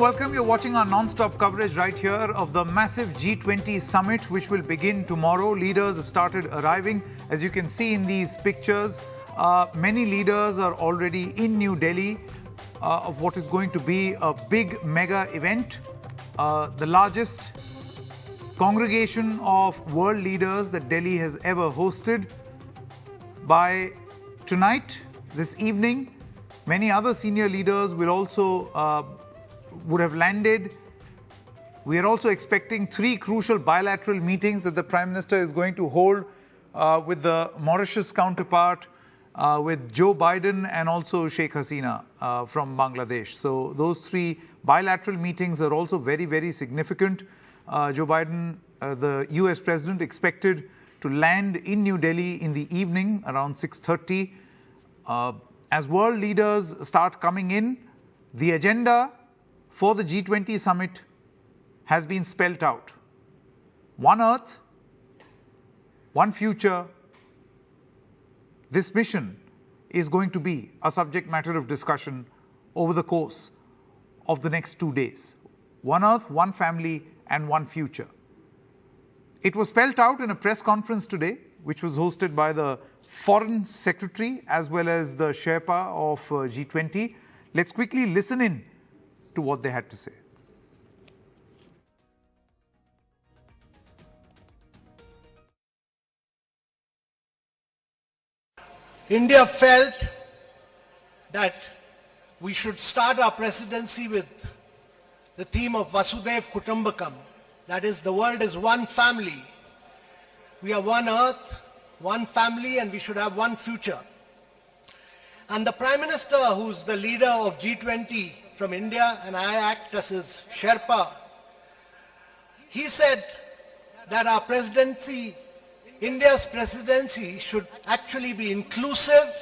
welcome. You're watching our non-stop coverage right here of the massive G20 summit, which will begin tomorrow. Leaders have started arriving. As you can see in these pictures, many leaders are already in New Delhi of what is going to be a big mega event, the largest congregation of world leaders that Delhi has ever hosted. By tonight, this evening, many other senior leaders will also would have landed. We are also expecting 3 crucial bilateral meetings that the Prime Minister is going to hold with the Mauritius counterpart, with Joe Biden and also Sheikh Hasina from Bangladesh. So those 3 bilateral meetings are also very, very significant. Joe Biden, the US President, expected to land in New Delhi in the evening around 6:30. As world leaders start coming in, the agenda for the G20 summit has been spelt out. One Earth, one future. This mission is going to be a subject matter of discussion over the course of the next 2 days. One Earth, one family, and one future. It was spelt out in a press conference today, which was hosted by the Foreign Secretary as well as the Sherpa of G20. Let's quickly listen in to what they had to say. India felt that we should start our presidency with the theme of Vasudev Kutumbakam. That is, the world is one family. We are one earth, one family, and we should have one future. And the Prime Minister, who's the leader of G20 from India, and I act as his Sherpa, he said that our presidency, India's presidency, should actually be inclusive,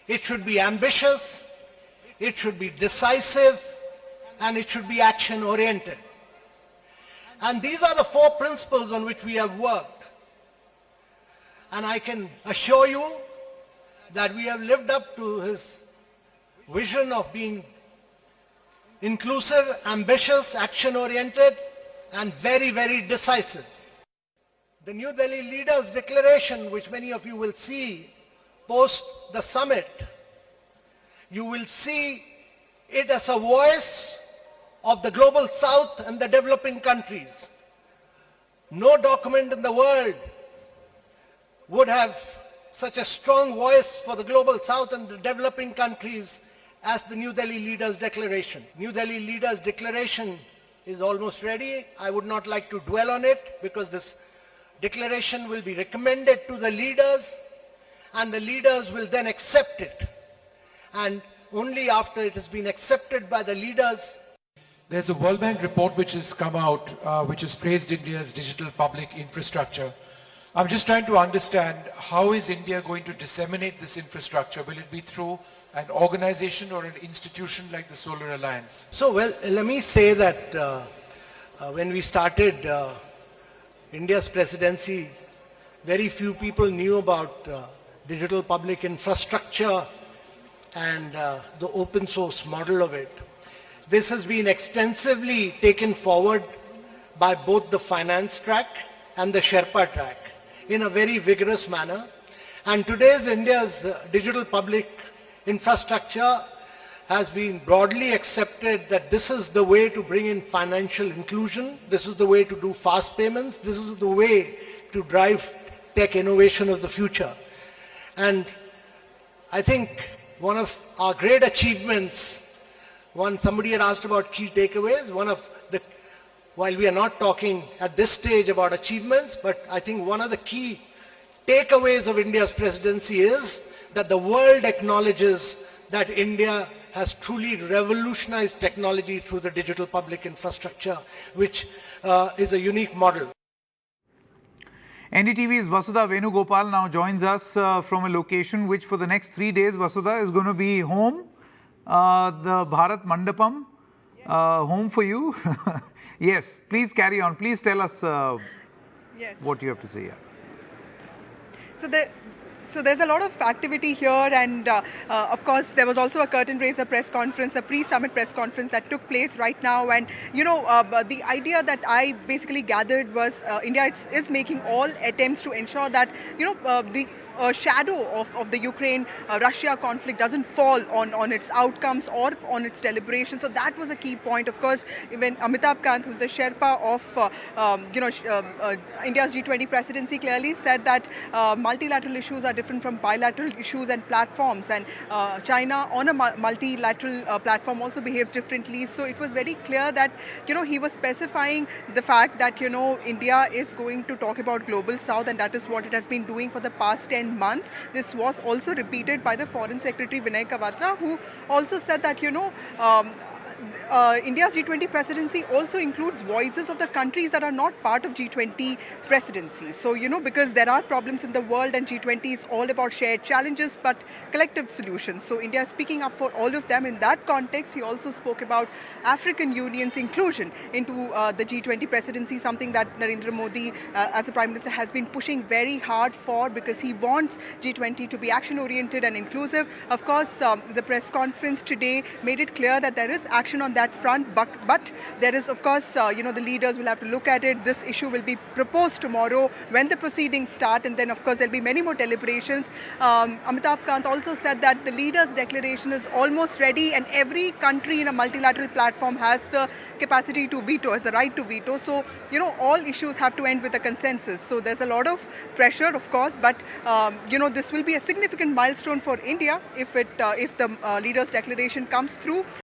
it should be ambitious, it should be decisive, and it should be action-oriented. And these are the 4 principles on which we have worked. And I can assure you that we have lived up to his vision of being inclusive, ambitious, action-oriented, and very, very decisive. The New Delhi Leaders' Declaration, which many of you will see post the summit, you will see it as a voice of the global south and the developing countries. No document in the world would have such a strong voice for the global south and the developing countries as the New Delhi Leaders' Declaration. New Delhi Leaders' Declaration is almost ready. I would not like to dwell on it because this declaration will be recommended to the leaders and the leaders will then accept it. And only after it has been accepted by the leaders. There's a World Bank report which has come out, which has praised India's digital public infrastructure. I'm just trying to understand, how is India going to disseminate this infrastructure? Will it be through an organization or an institution like the Solar Alliance? So, well, let me say that when we started India's presidency, very few people knew about digital public infrastructure and the open source model of it. This has been extensively taken forward by both the finance track and the Sherpa track in a very vigorous manner. And today's India's digital public infrastructure has been broadly accepted that this is the way to bring in financial inclusion, this is the way to do fast payments, this is the way to drive tech innovation of the future. And I think one of our great achievements, somebody had asked about key takeaways, while we are not talking at this stage about achievements, but I think one of the key takeaways of India's presidency is that the world acknowledges that India has truly revolutionized technology through the digital public infrastructure, which is a unique model. NDTV's Vasudha Venugopal now joins us from a location which for the next 3 days, Vasudha, is going to be home, the Bharat Mandapam, home for you. Yes, please carry on. Please tell us Yes. what you have to say here. So So there's a lot of activity here, and of course there was also a curtain raiser press conference, a pre-summit press conference that took place right now. And the idea that I basically gathered was India is making all attempts to ensure that the shadow of the Ukraine-Russia conflict doesn't fall on its outcomes or on its deliberations. So that was a key point. Of course, even Amitabh Kant, who's the Sherpa of India's G20 presidency, clearly said that multilateral issues are different from bilateral issues and platforms, and China on a multilateral platform also behaves differently. So it was very clear that he was specifying the fact that India is going to talk about global south, and that is what it has been doing for the past 10 months. This was also repeated by the Foreign Secretary Vinay Kwatra, who also said that India's G20 presidency also includes voices of the countries that are not part of G20 presidency. So, because there are problems in the world, and G20 is all about shared challenges but collective solutions. So India is speaking up for all of them. In that context, he also spoke about African Union's inclusion into the G20 presidency, something that Narendra Modi, as a Prime Minister, has been pushing very hard for, because he wants G20 to be action-oriented and inclusive. Of course, the press conference today made it clear that there is action on that front, but there is, of course, the leaders will have to look at it. This issue will be proposed tomorrow when the proceedings start, and then, of course, there'll be many more deliberations. Amitabh Kant also said that the leaders' declaration is almost ready, and every country in a multilateral platform has the capacity to veto, has the right to veto. So, all issues have to end with a consensus. So there's a lot of pressure, of course, but, this will be a significant milestone for India if the leaders' declaration comes through.